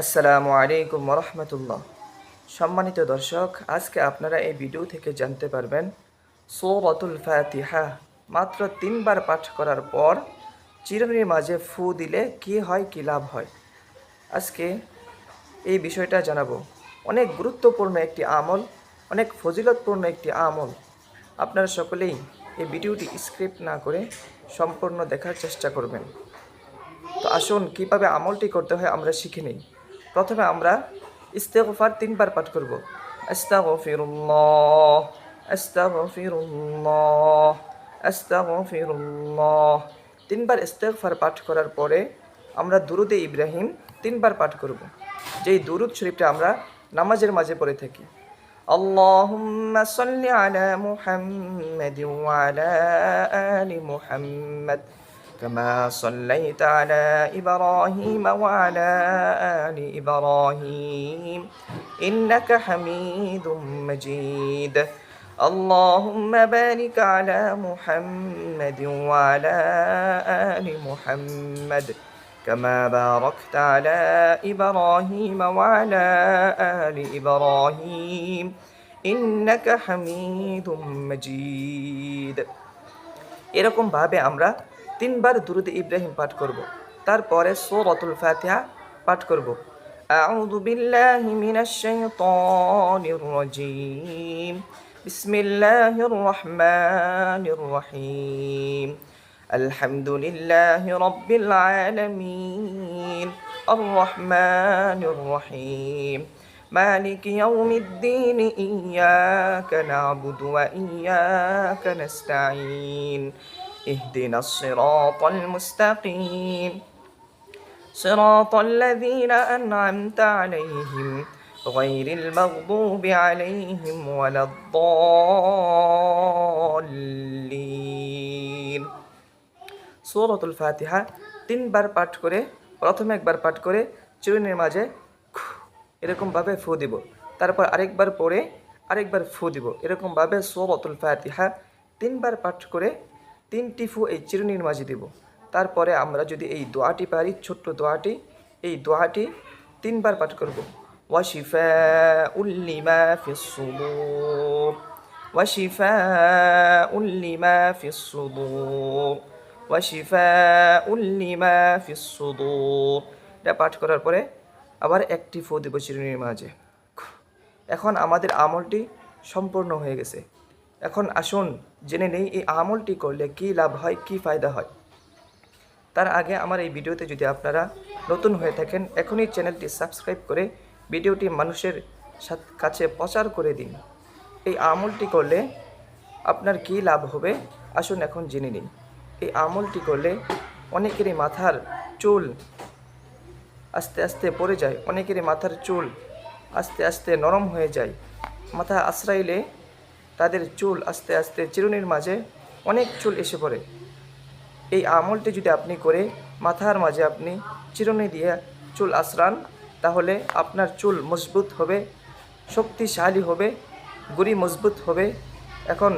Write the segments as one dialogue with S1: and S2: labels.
S1: আসসালামু আলাইকুম ওয়া রাহমাতুল্লাহ। সম্মানিত দর্শক, আজকে আপনারা এই ভিডিও থেকে জানতে পারবেন সূরাতুল ফাতিহা মাত্র 3 বার পাঠ করার পর চিরুনির মাঝে ফু দিলে কি হয়, কি লাভ হয়। আজকে এই বিষয়টা জানাবো। অনেক গুরুত্বপূর্ণ একটি আমল, অনেক ফজিলতপূর্ণ একটি আমল। আপনারা সকলেই এই ভিডিওটি স্ক্রিপ্ট না করে সম্পূর্ণ দেখার চেষ্টা করবেন। তো আসুন কিভাবে আমলটি করতে হয় আমরা শিখে নিই। প্রথমে আমরা ইস্তেগফার 3 বার পাঠ করব। আস্তাগফিরুল্লাহ, আস্তাগফিরুল্লাহ, আস্তাগফিরুল্লাহ। 3 বার ইস্তেগফার পাঠ করার পরে আমরা দুরুদে ইব্রাহিম 3 বার পাঠ করব। যেই দুরুদ শরীফটা আমরা নামাজের মাঝে পড়ে থাকি। আল্লাহুম্মা সাল্লি আলা মুহাম্মাদিন ওয়া আলা আলি মুহাম্মাদ كما صليت على إبراهيم وعلى آل إبراهيم إنك حميد مجيد اللهم بارك على محمد وعلى آل محمد كما باركت على إبراهيم وعلى آل إبراهيم إنك حميد مجيد এরকম ভাবে আমরা 3 বার দুরুদে ইব্রাহিম পাঠ করব। তারপরে সূরাতুল ফাতিহা পাঠ করব। আউযু বিল্লাহি মিনাশ শাইতানির রাজীম। বিসমিল্লাহির রহমানির রহিম। আলহামদুলিল্লাহি রাব্বিল আলামিন। আর রহমানির রহিম। مالك يوم الدين إياك نعبد وإياك نستعين اهدنا الصراط المستقيم صراط الذين أنعمت عليهم غير المغضوب عليهم ولا الضالين سورة الفاتحة 3 বার পাঠ করে, প্রথমে একবার পাঠ করে চিরুনির মাঝে এরকমভাবে ফু দিব, তারপর আরেকবার পরে আরেকবার ফু দিব। এরকমভাবে সূরাতুল ফাতিহা 3 বার পাঠ করে 3টি ফু এই চিরুনির মাঝে দিব। তারপরে আমরা যদি এই দোয়াটি পারি, ছোট্ট দোয়াটি, এই দোয়াটি 3 বার পাঠ করব। ওয়াশিফাউল লিমা ফিস সুদূর, ওয়াশিফাউল লিমা ফিস সুদূর, ওয়াশিফাউল লিমা ফিস সুদূর। এটা পাঠ করার পরে আবার একটি ফু দেব চিরুনির মাঝে। এখন আমাদের আমলটি সম্পূর্ণ হয়ে গেছে। এখন আসুন জেনে নেই এই আমলটি করলে কি লাভ হয়, কি ফায়দা হয়। তার আগে আমার এই ভিডিওতে যদি আপনারা নতুন হয়ে থাকেন, এখনই চ্যানেলটি সাবস্ক্রাইব করে ভিডিওটি মানুষের কাছে প্রচার করে দিন। এই আমলটি করলে আপনার কি লাভ হবে আসুন এখন জেনে নিই। এই আমলটি করলে অনেকেরই মাথার চুল আস্তে আস্তে পড়ে যায়, অনেকেরই মাথার চুল আস্তে আস্তে নরম হয়ে যায়। মাথা আশ্রাইলে তাদের চুল আস্তে আস্তে চিরুনির মাঝে অনেক চুল এসে পড়ে। এই আমলটি যদি আপনি করে মাথার মাঝে আপনি চিরুনি দিয়ে চুল আশ্রান, তাহলে আপনার চুল মজবুত হবে, শক্তিশালী হবে, গুড়ি মজবুত হবে। এখন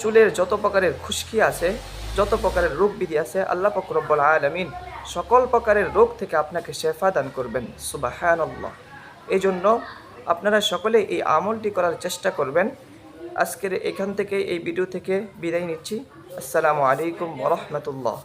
S1: চুলের যত প্রকারের খুশকি আছে, যত প্রকারের রোগ বিধি আছে, আল্লাহ পাক রব্বুল আলামিন সকল প্রকারের রোগ থেকে আপনাকে শেফা দান করবেন। সুবহানাল্লাহ। এই জন্য আপনারা সকলে এই আমলটি করার চেষ্টা করবেন। আজকের এখান থেকে এই ভিডিও থেকে বিদায় নিচ্ছি। আসসালামু আলাইকুম ওয়া রাহমাতুল্লাহ।